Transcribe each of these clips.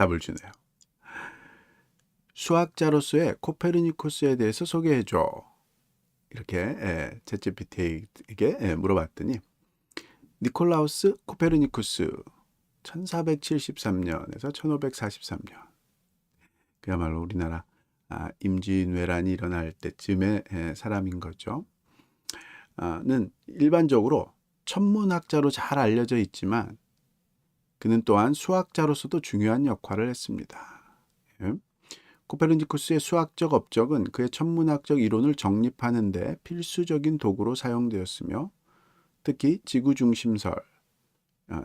답을 주네요. 수학자로서의 코페르니쿠스에 대해서 소개해줘. 이렇게 챗GPT에게 물어봤더니 니콜라우스 코페르니쿠스 1473년에서 1543년, 그야말로 우리나라 임진왜란이 일어날 때쯤의 사람인 거죠. 는 일반적으로 천문학자로 잘 알려져 있지만 그는 또한 수학자로서도 중요한 역할을 했습니다. 코페르니쿠스의 수학적 업적은 그의 천문학적 이론을 정립하는 데 필수적인 도구로 사용되었으며 특히 지구중심설,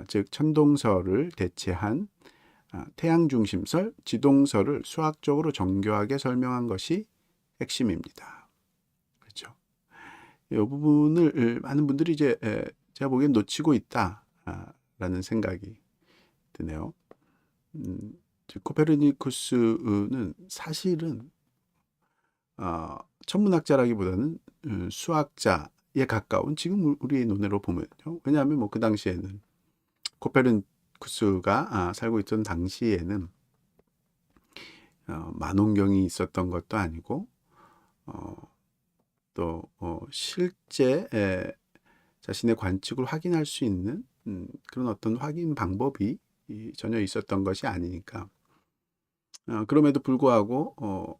즉 천동설을 대체한 태양중심설, 지동설을 수학적으로 정교하게 설명한 것이 핵심입니다. 그렇죠. 이 부분을 많은 분들이 이제 제가 보기엔 놓치고 있다라는 생각이 드네요. 코페르니쿠스는 사실은 천문학자라기보다는 수학자에 가까운, 지금 우리의 눈으로 보면요. 왜냐하면 뭐 그 당시에는 코페르니쿠스가 살고 있던 당시에는 만원경이 있었던 것도 아니고 또 실제 자신의 관측을 확인할 수 있는 그런 어떤 확인 방법이 전혀 있었던 것이 아니니까, 그럼에도 불구하고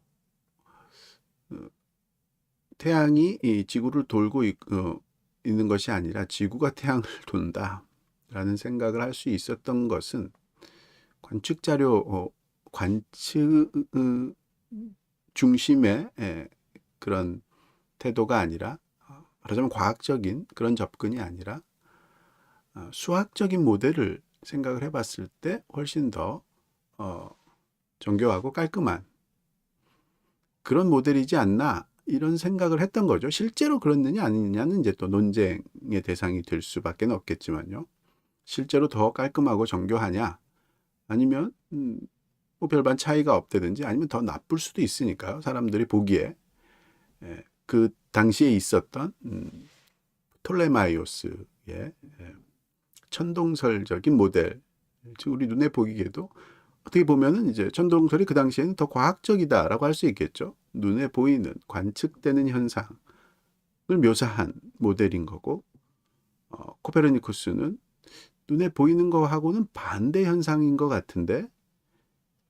태양이 이 지구를 돌고 있는 것이 아니라 지구가 태양을 돈다라는 생각을 할 수 있었던 것은 관측 자료, 관측 중심의 그런 태도가 아니라, 말하자면 과학적인 그런 접근이 아니라 수학적인 모델을 생각을 해봤을 때 훨씬 더 정교하고 깔끔한 그런 모델이지 않나, 이런 생각을 했던 거죠. 실제로 그렇느냐 아니느냐는 이제 또 논쟁의 대상이 될 수밖에 없겠지만요. 실제로 더 깔끔하고 정교하냐, 아니면 뭐 별반 차이가 없다든지, 아니면 더 나쁠 수도 있으니까요. 사람들이 보기에 그 당시에 있었던 톨레마이오스의 천동설적인 모델, 즉 우리 눈에 보이게도 어떻게 보면은 이제 천동설이 그 당시에는 더 과학적이다라고 할 수 있겠죠. 눈에 보이는 관측되는 현상을 묘사한 모델인 거고, 코페르니쿠스는 눈에 보이는 거하고는 반대 현상인 것 같은데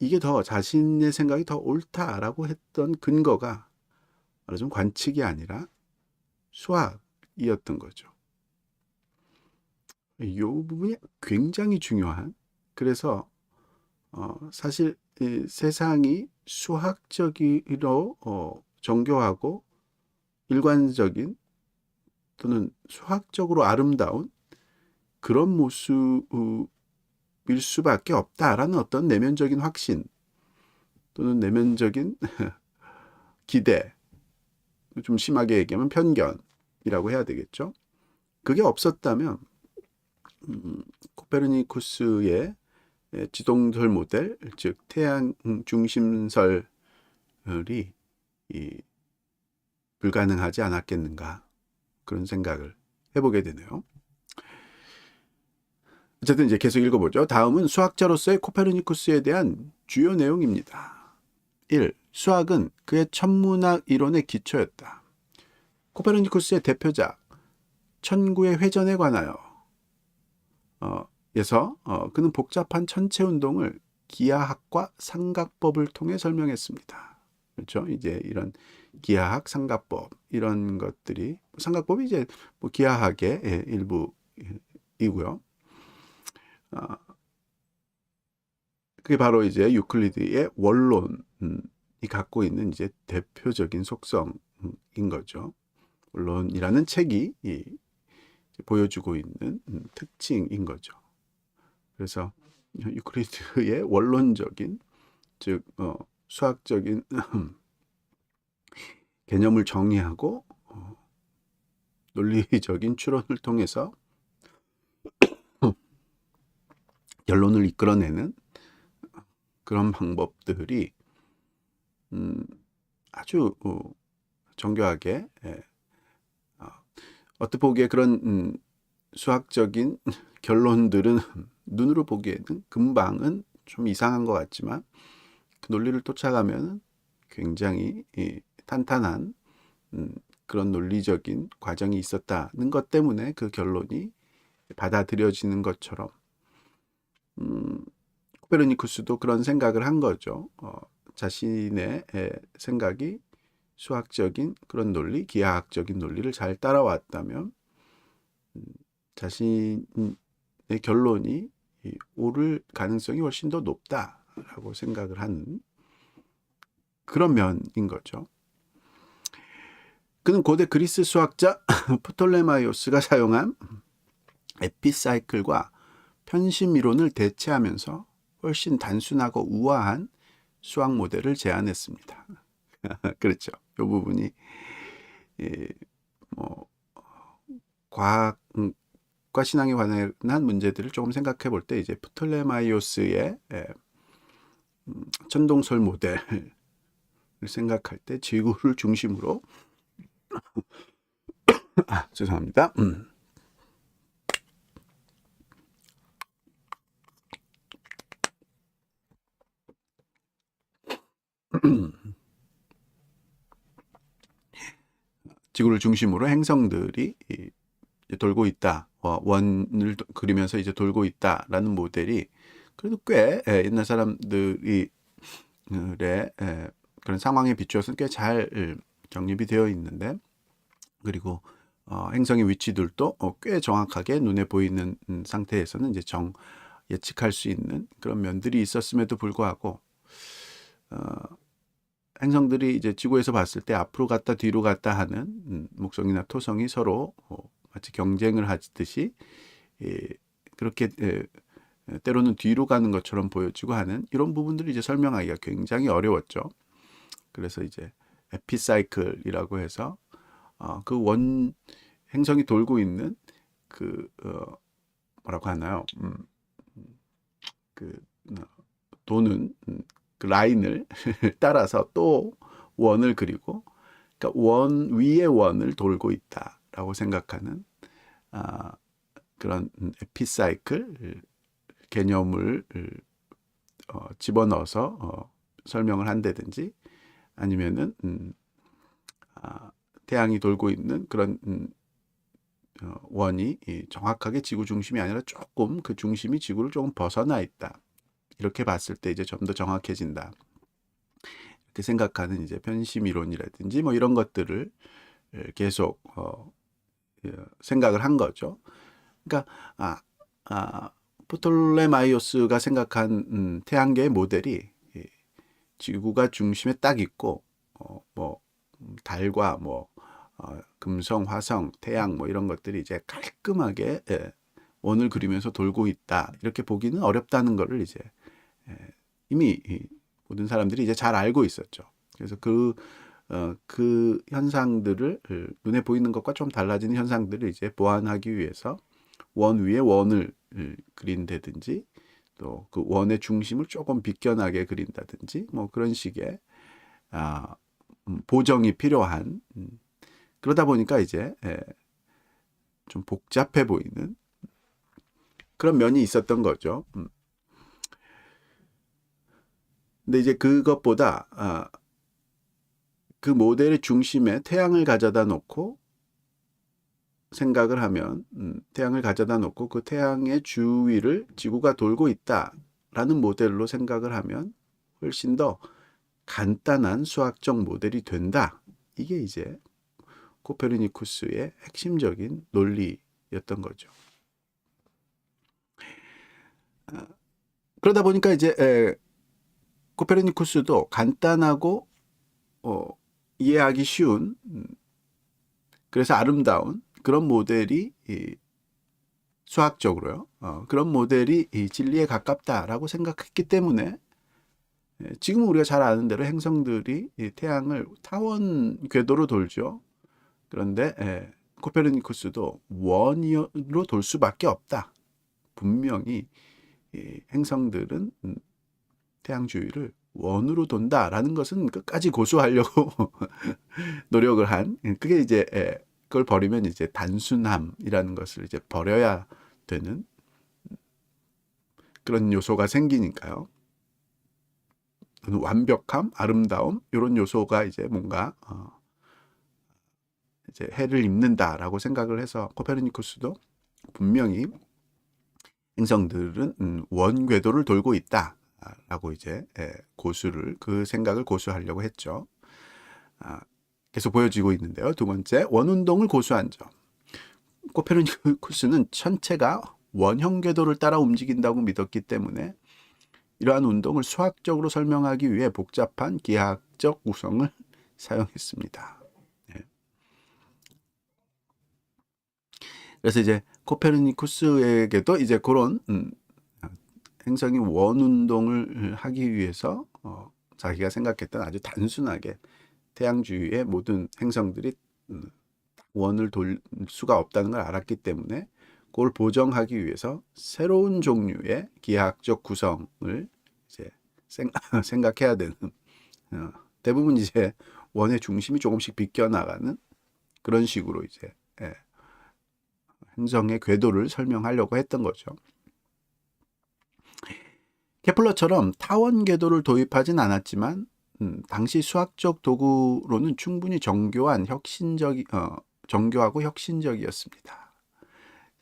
이게 더 자신의 생각이 더 옳다라고 했던 근거가 말하자면 관측이 아니라 수학이었던 거죠. 이 부분이 굉장히 중요한, 그래서 사실 세상이 수학적으로 정교하고 일관적인 또는 수학적으로 아름다운 그런 모습일 수밖에 없다라는 어떤 내면적인 확신 또는 내면적인 기대, 좀 심하게 얘기하면 편견이라고 해야 되겠죠. 그게 없었다면 코페르니쿠스의 지동설 모델, 즉 태양 중심설이 불가능하지 않았겠는가, 그런 생각을 해보게 되네요. 어쨌든 이제 계속 읽어보죠. 다음은 수학자로서의 코페르니쿠스에 대한 주요 내용입니다. 1. 수학은 그의 천문학 이론의 기초였다. 코페르니쿠스의 대표작 천구의 회전에 관하여 그는 복잡한 천체 운동을 기하학과 삼각법을 통해 설명했습니다. 그렇죠? 이제 이런 기하학, 삼각법, 이런 것들이, 삼각법이 이제 뭐 기하학의 일부이고요. 그게 바로 이제 유클리드의 원론이 갖고 있는 이제 대표적인 속성인 거죠. 원론이라는 책이 보여주고 있는 특징인 거죠. 그래서 유클리드의 원론적인, 즉 수학적인 개념을 정의하고 논리적인 추론을 통해서 결론을 이끌어내는 그런 방법들이 아주 정교하게, 어떻게 보기에 그런 수학적인 결론들은 눈으로 보기에는 금방은 좀 이상한 것 같지만 그 논리를 쫓아가면 굉장히 탄탄한 그런 논리적인 과정이 있었다는 것 때문에 그 결론이 받아들여지는 것처럼 코페르니쿠스도 그런 생각을 한 거죠. 자신의 생각이 수학적인 그런 논리, 기하학적인 논리를 잘 따라왔다면 자신의 결론이 옳을 가능성이 훨씬 더 높다라고 생각을 하는 그런 면인 거죠. 그는 고대 그리스 수학자 프톨레마이오스가 사용한 에피사이클과 편심 이론을 대체하면서 훨씬 단순하고 우아한 수학 모델을 제안했습니다. 그렇죠. 이 부분이 뭐 과학과 신앙에 관한 문제들을 조금 생각해 볼 때 이제 프톨레마이오스의 천동설 모델을 생각할 때 지구를 중심으로 죄송합니다. 지구를 중심으로 행성들이 돌고 있다. 원을 그리면서 이제 돌고 있다라는 모델이 그래도 꽤 옛날 사람들이 그런 상황에 비추어서는 꽤 잘 정립이 되어 있는데, 그리고 행성의 위치들도 꽤 정확하게 눈에 보이는 상태에서는 이제 예측할 수 있는 그런 면들이 있었음에도 불구하고 행성들이 이제 지구에서 봤을 때 앞으로 갔다 뒤로 갔다 하는 목성이나 토성이 서로 마치 경쟁을 하듯이 그렇게 때로는 뒤로 가는 것처럼 보여지고 하는 이런 부분들을 이제 설명하기가 굉장히 어려웠죠. 그래서 이제 에피사이클이라고 해서 그 행성이 돌고 있는 그 뭐라고 하나요? 그 도는 그 라인을 따라서 또 원을 그리고, 그러니까 원 위에 원을 돌고 있다라고 생각하는 그런 에피사이클 개념을 집어넣어서 설명을 한다든지, 아니면은 태양이 돌고 있는 그런 원이 정확하게 지구 중심이 아니라 조금 그 중심이 지구를 조금 벗어나 있다. 이렇게 봤을 때 이제 좀 더 정확해진다. 이렇게 생각하는 이제 편심 이론이라든지 뭐 이런 것들을 계속 생각을 한 거죠. 그러니까 프톨레마이오스가 생각한 태양계의 모델이 지구가 중심에 딱 있고 뭐 달과 뭐 금성, 화성, 태양 뭐 이런 것들이 이제 깔끔하게 원을 그리면서 돌고 있다. 이렇게 보기는 어렵다는 거를 이제 이미 모든 사람들이 이제 잘 알고 있었죠. 그래서 그 현상들을 눈에 보이는 것과 좀 달라지는 현상들을 이제 보완하기 위해서 원 위에 원을 그린다든지, 또 그 원의 중심을 조금 비껴나게 그린다든지 뭐 그런 식의 보정이 필요한, 그러다 보니까 이제 좀 복잡해 보이는 그런 면이 있었던 거죠. 근데 이제 그것보다 그 모델의 중심에 태양을 가져다 놓고 생각을 하면, 태양을 가져다 놓고 그 태양의 주위를 지구가 돌고 있다라는 모델로 생각을 하면 훨씬 더 간단한 수학적 모델이 된다. 이게 이제 코페르니쿠스의 핵심적인 논리였던 거죠. 그러다 보니까 이제 코페르니쿠스도 간단하고 이해하기 쉬운, 그래서 아름다운 그런 모델이 수학적으로요. 그런 모델이 진리에 가깝다라고 생각했기 때문에 지금 우리가 잘 아는 대로 행성들이 태양을 타원 궤도로 돌죠. 그런데 코페르니쿠스도 원으로 돌 수밖에 없다. 분명히 행성들은 태양 주위를 원으로 돈다라는 것은 끝까지 고수하려고 노력을 한, 그게 이제 그걸 버리면 이제 단순함이라는 것을 이제 버려야 되는 그런 요소가 생기니까요. 완벽함, 아름다움 이런 요소가 이제 뭔가 이제 해를 입는다라고 생각을 해서 코페르니쿠스도 분명히 행성들은 원 궤도를 돌고 있다라고 이제 그 생각을 고수하려고 했죠. 계속 보여지고 있는데요. 두 번째, 원운동을 고수한 점. 코페르니쿠스는 천체가 원형 궤도를 따라 움직인다고 믿었기 때문에 이러한 운동을 수학적으로 설명하기 위해 복잡한 기하학적 구성을 사용했습니다. 그래서 이제 코페르니쿠스에게도 이제 그런 행성이 원운동을 하기 위해서 자기가 생각했던 아주 단순하게 태양 주위의 모든 행성들이 원을 돌 수가 없다는 걸 알았기 때문에 그걸 보정하기 위해서 새로운 종류의 기하학적 구성을 이제 생각해야 되는 대부분 이제 원의 중심이 조금씩 비껴나가는 그런 식으로 이제 행성의 궤도를 설명하려고 했던 거죠. 케플러처럼 타원 궤도를 도입하진 않았지만 당시 수학적 도구로는 충분히 정교하고 혁신적이었습니다.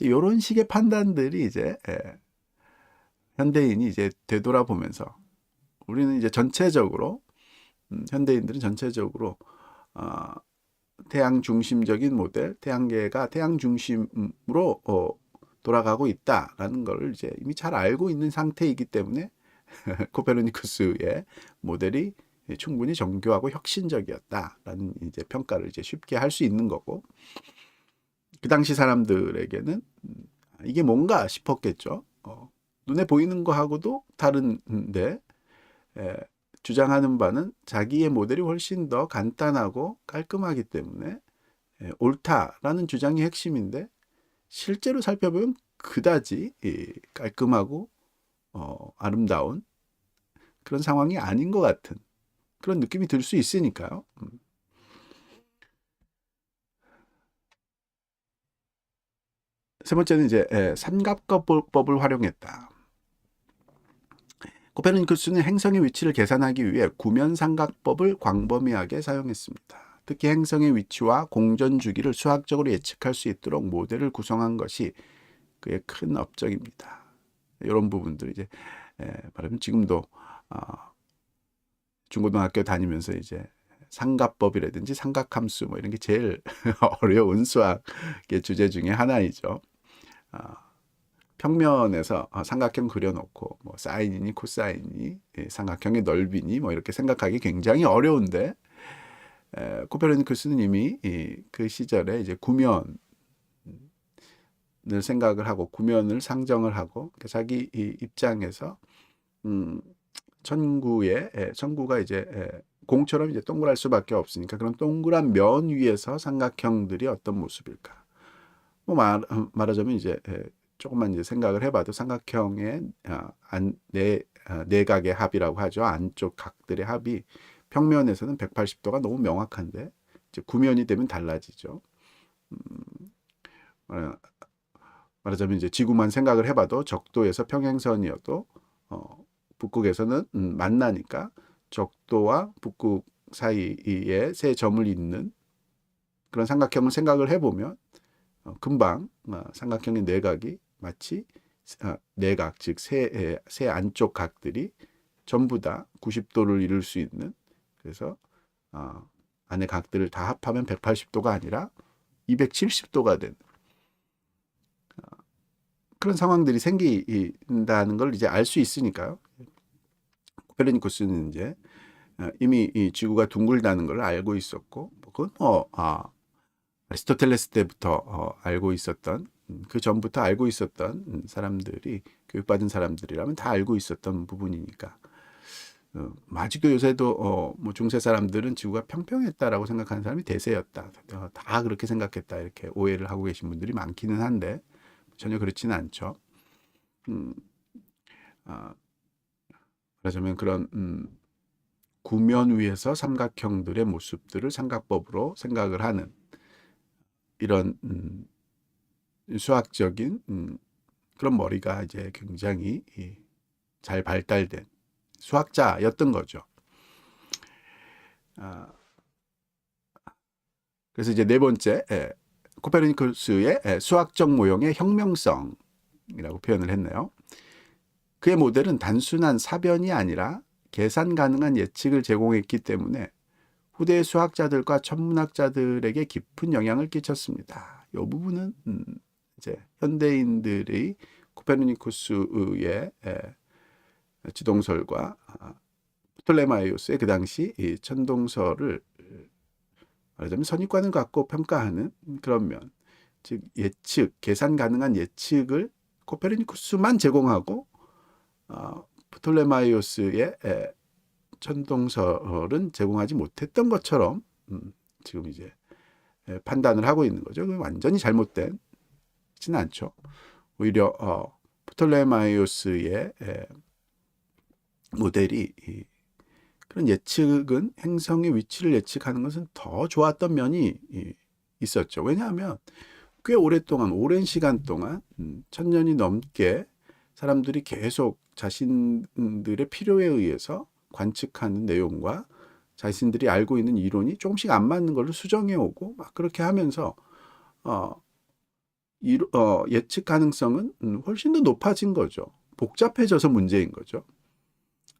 이런 식의 판단들이 이제 현대인이 이제 되돌아보면서 우리는 이제 전체적으로 현대인들은 전체적으로 태양 중심적인 모델, 태양계가 태양 중심으로 돌아가고 있다라는 걸 이제 이미 잘 알고 있는 상태이기 때문에 코페르니쿠스의 모델이 충분히 정교하고 혁신적이었다라는 이제 평가를 이제 쉽게 할 수 있는 거고, 그 당시 사람들에게는 이게 뭔가 싶었겠죠. 눈에 보이는 거하고도 다른데 주장하는 바는 자기의 모델이 훨씬 더 간단하고 깔끔하기 때문에 옳다라는 주장이 핵심인데, 실제로 살펴보면 그다지 깔끔하고 아름다운 그런 상황이 아닌 것 같은 그런 느낌이 들 수 있으니까요. 세 번째는 이제 삼각법을 활용했다. 코페르니쿠스는 행성의 위치를 계산하기 위해 구면삼각법을 광범위하게 사용했습니다. 특히 행성의 위치와 공전 주기를 수학적으로 예측할 수 있도록 모델을 구성한 것이 그의 큰 업적입니다. 이런 부분들 이제 말하면 지금도 중고등학교 다니면서 이제 삼각법이라든지 삼각함수 뭐 이런 게 제일 어려운 수학의 주제 중에 하나이죠. 평면에서 삼각형 그려놓고 뭐 사인이니 코사인이 삼각형의 넓이니 뭐 이렇게 생각하기 굉장히 어려운데, 코페르니쿠스는 이미 그 시절에 이제 구면을 생각을 하고 구면을 상정을 하고 자기 입장에서 천구가 이제 공처럼 이제 동그랄 수밖에 없으니까 그런 동그란 면 위에서 삼각형들이 어떤 모습일까? 뭐 말하자면 이제 조금만 이제 생각을 해봐도 삼각형의 내각의 합이라고 하죠. 안쪽 각들의 합이 평면에서는 180도가 너무 명확한데 이제 구면이 되면 달라지죠. 말하자면 이제 지구만 생각을 해봐도 적도에서 평행선이어도 북극에서는 만나니까 적도와 북극 사이에 세 점을 잇는 그런 삼각형을 생각을 해보면 금방 삼각형의 내각이 마치 내각, 즉 세 안쪽 각들이 전부 다 90도를 이룰 수 있는, 그래서 안의 각들을 다 합하면 180도가 아니라 270도가 되는 그런 상황들이 생긴다는 걸 이제 알 수 있으니까요. 코페르니쿠스는 이제 이미 이 지구가 둥글다는 걸 알고 있었고, 그건 아리스토텔레스 때부터 알고 있었던, 그 전부터 알고 있었던 사람들이, 교육받은 사람들이라면 다 알고 있었던 부분이니까. 아직도 요새도 뭐 중세 사람들은 지구가 평평했다라고 생각하는 사람이 대세였다, 다 그렇게 생각했다, 이렇게 오해를 하고 계신 분들이 많기는 한데 전혀 그렇지는 않죠. 그러자면 그런 구면 위에서 삼각형들의 모습들을 삼각법으로 생각을 하는 이런 수학적인 그런 머리가 이제 굉장히 잘 발달된 수학자였던 거죠. 아, 그래서 이제 네 번째, 코페르니쿠스의 수학적 모형의 혁명성이라고 표현을 했네요. 그의 모델은 단순한 사변이 아니라 계산 가능한 예측을 제공했기 때문에 후대 수학자들과 천문학자들에게 깊은 영향을 끼쳤습니다. 이 부분은 이제 현대인들의 코페르니쿠스의 지동설과 프톨레마이오스의 그 당시 이 천동설을 말하자면 선입관을 갖고 평가하는 그런 면, 즉 예측, 계산 가능한 예측을 코페르니쿠스만 제공하고 프톨레마이오스의 천동설은 제공하지 못했던 것처럼 지금 이제 판단을 하고 있는 거죠. 완전히 잘못된지는 않죠. 오히려 프톨레마이오스의 모델이 그런 예측은 행성의 위치를 예측하는 것은 더 좋았던 면이 있었죠. 왜냐하면 꽤 오랫동안, 오랜 시간 동안 1000년이 넘게 사람들이 계속 자신들의 필요에 의해서 관측하는 내용과 자신들이 알고 있는 이론이 조금씩 안 맞는 걸로 수정해 오고 막 그렇게 하면서 예측 가능성은 훨씬 더 높아진 거죠. 복잡해져서 문제인 거죠.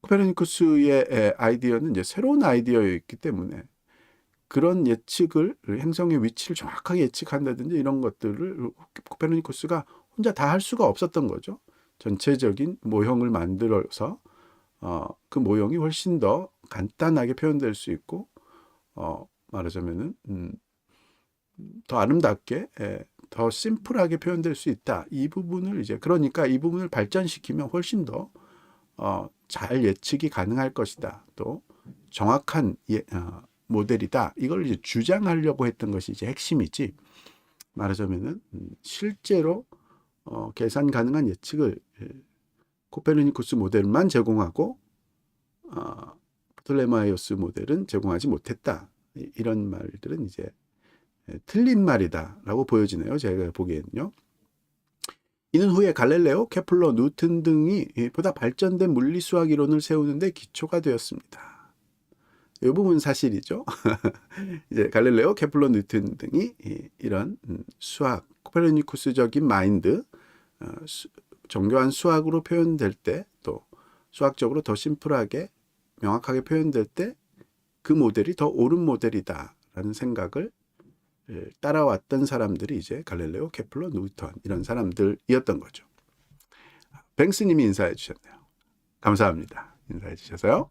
코페르니쿠스의 아이디어는 이제 새로운 아이디어였기 때문에 그런 예측을, 행성의 위치를 정확하게 예측한다든지 이런 것들을 코페르니쿠스가 혼자 다 할 수가 없었던 거죠. 전체적인 모형을 만들어서 그 모형이 훨씬 더 간단하게 표현될 수 있고 말하자면은 더 아름답게 더 심플하게 표현될 수 있다. 이 부분을 이제 그러니까 이 부분을 발전시키면 훨씬 더 잘 예측이 가능할 것이다. 또 정확한 모델이다. 이걸 이제 주장하려고 했던 것이 이제 핵심이지. 말하자면은 실제로 계산 가능한 예측을 코페르니쿠스 모델만 제공하고 프톨레마이오스 모델은 제공하지 못했다. 이런 말들은 이제 틀린 말이다라고 보여지네요. 제가 보기에는요. 이는 후에 갈릴레오, 케플러, 뉴턴 등이 보다 발전된 물리수학 이론을 세우는 데 기초가 되었습니다. 이 부분 사실이죠. 이제 갈릴레오, 케플러, 뉴턴 등이 이런 수학, 코페르니쿠스적인 마인드, 정교한 수학으로 표현될 때, 또 수학적으로 더 심플하게 명확하게 표현될 때 그 모델이 더 옳은 모델이다라는 생각을 따라왔던 사람들이 이제 갈릴레오, 케플러, 뉴턴 이런 사람들이었던 거죠. 뱅스님이 인사해 주셨네요. 감사합니다. 인사해 주셔서요.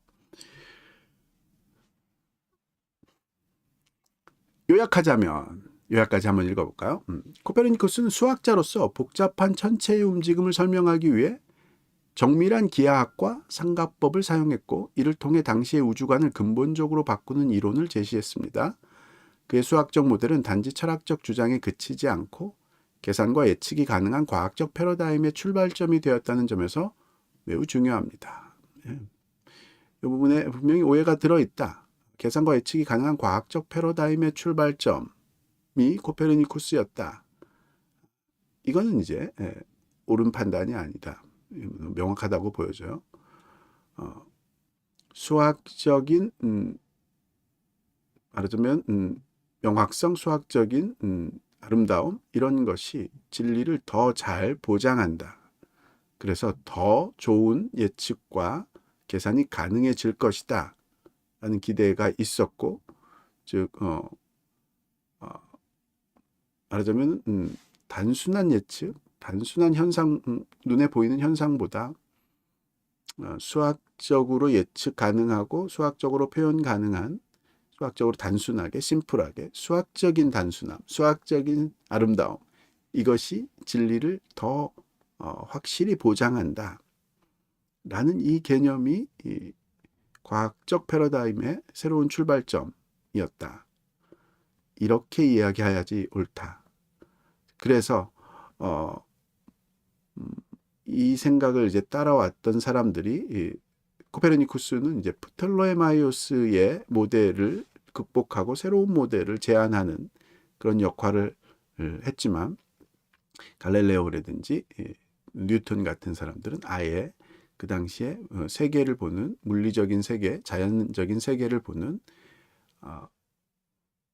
요약까지 한번 읽어볼까요? 코페르니쿠스는 수학자로서 복잡한 천체의 움직임을 설명하기 위해 정밀한 기하학과 삼각법을 사용했고 이를 통해 당시의 우주관을 근본적으로 바꾸는 이론을 제시했습니다. 그의 수학적 모델은 단지 철학적 주장에 그치지 않고 계산과 예측이 가능한 과학적 패러다임의 출발점이 되었다는 점에서 매우 중요합니다. 이 부분에 분명히 오해가 들어있다. 계산과 예측이 가능한 과학적 패러다임의 출발점이 코페르니쿠스였다. 이거는 이제 옳은 판단이 아니다. 명확하다고 보여져요. 수학적인 말하자면 명확성, 수학적인 아름다움 이런 것이 진리를 더 잘 보장한다. 그래서 더 좋은 예측과 계산이 가능해질 것이다 라는 기대가 있었고 즉 말하자면 단순한 예측, 단순한 현상, 눈에 보이는 현상보다 수학적으로 예측 가능하고 수학적으로 표현 가능한 수학적으로 단순하게 심플하게 수학적인 단순함, 수학적인 아름다움 이것이 진리를 더 확실히 보장한다 라는 이 개념이 이 과학적 패러다임의 새로운 출발점이었다. 이렇게 이야기해야지 옳다. 그래서 이 생각을 이제 따라왔던 사람들이 코페르니쿠스는 이제 프톨레마이오스의 모델을 극복하고 새로운 모델을 제안하는 그런 역할을 했지만 갈릴레오라든지 뉴턴 같은 사람들은 아예 그 당시에 세계를 보는 물리적인 세계, 자연적인 세계를 보는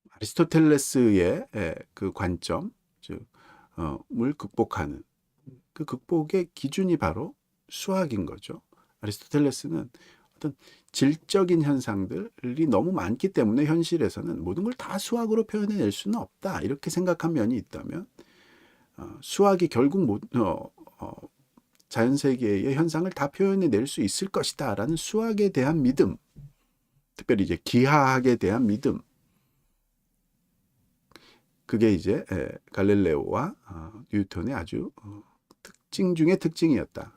아리스토텔레스의 그 관점, 즉 을 극복하는 그 극복의 기준이 바로 수학인 거죠. 아리스토텔레스는 어떤 질적인 현상들이 너무 많기 때문에 현실에서는 모든 걸 다 수학으로 표현해낼 수는 없다, 이렇게 생각한 면이 있다면, 수학이 결국 자연세계의 현상을 다 표현해낼 수 있을 것이다 라는 수학에 대한 믿음, 특별히 이제 기하학에 대한 믿음, 그게 이제 갈릴레오와 뉴턴의 아주 특징 중의 특징이었다.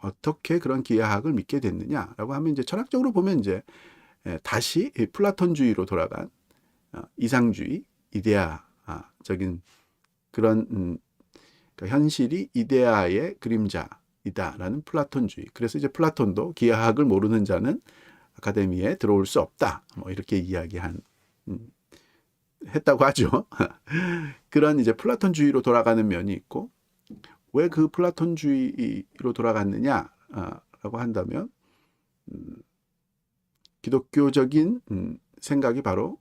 어떻게 그런 기하학을 믿게 됐느냐라고 하면, 이제 철학적으로 보면 이제 다시 플라톤주의로 돌아간 이상주의, 이데아적인 그런 그러니까 현실이 이데아의 그림자이다라는 플라톤주의. 그래서 이제 플라톤도 기하학을 모르는 자는 아카데미에 들어올 수 없다, 뭐 이렇게 했다고 하죠. 그런 이제 플라톤주의로 돌아가는 면이 있고, 왜 그 플라톤주의로 돌아갔느냐라고 한다면, 기독교적인 생각이 바로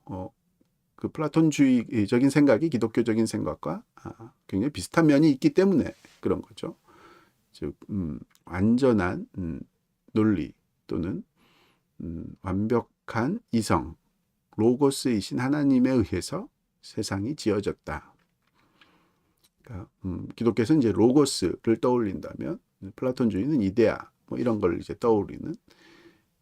그 플라톤주의적인 생각이 기독교적인 생각과 굉장히 비슷한 면이 있기 때문에 그런 거죠. 즉 완전한 논리 또는 완벽한 이성, 로고스이신 하나님에 의해서 세상이 지어졌다. 그러니까 기독교에서는 이제 로고스를 떠올린다면, 플라톤주의는 이데아, 뭐 이런 걸 이제 떠올리는,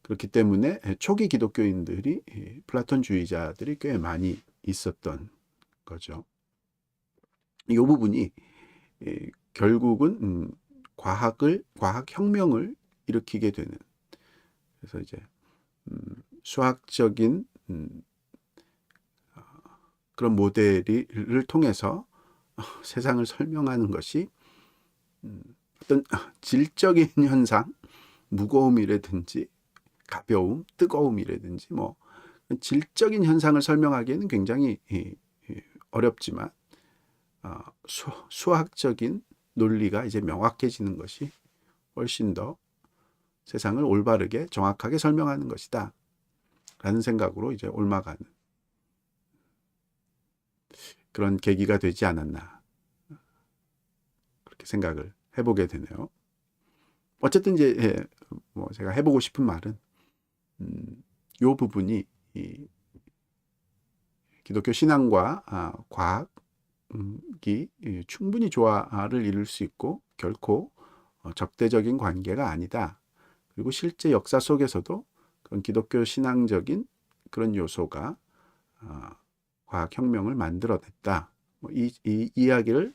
그렇기 때문에 초기 기독교인들이, 플라톤주의자들이 꽤 많이 있었던 거죠. 이 부분이 결국은 과학혁명을 일으키게 되는, 그래서 이제 수학적인 그런 모델을 통해서 세상을 설명하는 것이 어떤 질적인 현상, 무거움이라든지 가벼움, 뜨거움이라든지 뭐 질적인 현상을 설명하기에는 굉장히 어렵지만, 수학적인 논리가 이제 명확해지는 것이 훨씬 더 세상을 올바르게 정확하게 설명하는 것이다 라는 생각으로 이제 옮아가는 그런 계기가 되지 않았나, 그렇게 생각을 해보게 되네요. 어쨌든 이제 뭐 제가 해보고 싶은 말은, 이 부분이 기독교 신앙과 과학이 충분히 조화를 이룰 수 있고 결코 적대적인 관계가 아니다. 그리고 실제 역사 속에서도 그런 기독교 신앙적인 그런 요소가 과학혁명을 만들어냈다. 이 이야기를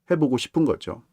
해보고 싶은 거죠.